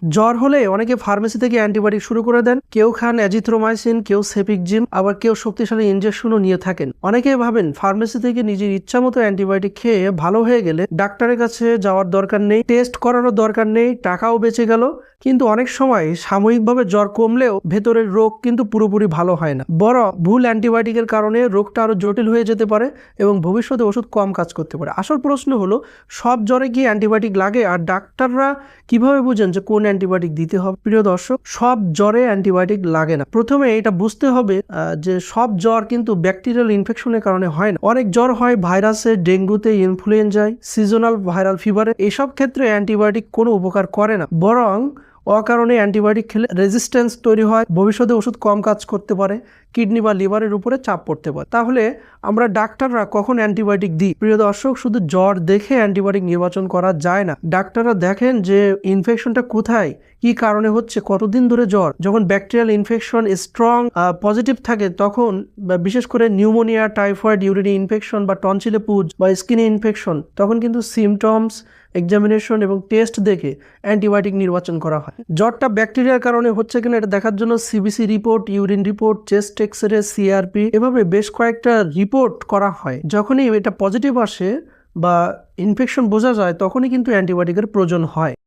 জ্বর হলে অনেকে ফার্মেসি থেকে অ্যান্টিবায়োটিক শুরু করে দেন। কেউ খান অ্যাজিথ্রোমাইসিন, কেউ সেপিকজিম, আবার কেউ শক্তিশালী ইনজেকশনও নিয়ে থাকেন। অনেকে ভাবেন ফার্মেসি থেকে নিজের ইচ্ছা মতো অ্যান্টিবায়োটিক খেয়ে ভালো হয়ে গেলে ডাক্তারের কাছে যাওয়ার দরকার নেই, টেস্ট করানোর দরকার নেই, টাকাও বেঁচে গেল। কিন্তু অনেক সময় সাময়িকভাবে জ্বর কমলেও ভেতরের রোগ কিন্তু পুরোপুরি ভালো হয় না, বরং ভুল অ্যান্টিবায়োটিকের কারণে রোগটা আরো জটিল হয়ে যেতে পারে এবং ভবিষ্যতে ওষুধ কম কাজ করতে পারে। আসল প্রশ্ন হলো, সব জ্বরে কি অ্যান্টিবায়োটিক লাগে, আর ডাক্তাররা কিভাবে বুঝেন যে কোন অ্যান্টিবায়োটিক দিতে হবে? প্রিয় দর্শক, সব জ্বরে অ্যান্টিবায়োটিক লাগে না। প্রথমে এটা বুঝতে হবে যে সব জ্বর কিন্তু ব্যাকটেরিয়াল ইনফেকশনের কারণে হয় না। অনেক জ্বর হয় ভাইরাসে, ডেঙ্গুতে, ইনফ্লুয়েঞ্জায়, সিজনাল ভাইরাল ফিভারে। এইসব ক্ষেত্রে অ্যান্টিবায়োটিক কোনো উপকার করে না, বরং অকারণে অ্যান্টিবায়োটিক খেলে রেজিস্ট্যান্স তৈরি হয়, ভবিষ্যতে ওষুধ কম কাজ করতে পারে, কিডনি বা লিভারের উপরে চাপ পড়তে পারে। তাহলে আমরা ডাক্তাররা কখন অ্যান্টিবায়োটিক দিই? প্রিয় দর্শক, শুধু জ্বর দেখে অ্যান্টিবায়োটিক নির্বাচন করা যায় না। ডাক্তাররা দেখেন যে ইনফেকশনটা কোথায়, কি কারণে হচ্ছে, কতদিন ধরে জ্বর। যখন ব্যাকটেরিয়াল ইনফেকশন স্ট্রং পজিটিভ থাকে তখন, বিশেষ করে নিউমোনিয়া, টাইফয়েড, ইউরিনারি ইনফেকশন বা টনসিলে পুজ বা স্কিন ইনফেকশন, তখন কিন্তু সিমটমস, এক্সামিনেশন এবং টেস্ট দেখে অ্যান্টিবায়োটিক নির্বাচন করা হয়। জ্বরটা ব্যাকটেরিয়ার কারণে হচ্ছে কিনা এটা দেখার জন্য CBC report, urine report, chest X ray, CRP, এভাবে বেশ কয়েকটা রিপোর্ট করা হয়। যখনই এটা পজিটিভ আসে বা ইনফেকশন বোঝা যায় তখনই কিন্তু অ্যান্টিবায়োটিকের প্রয়োজন হয়।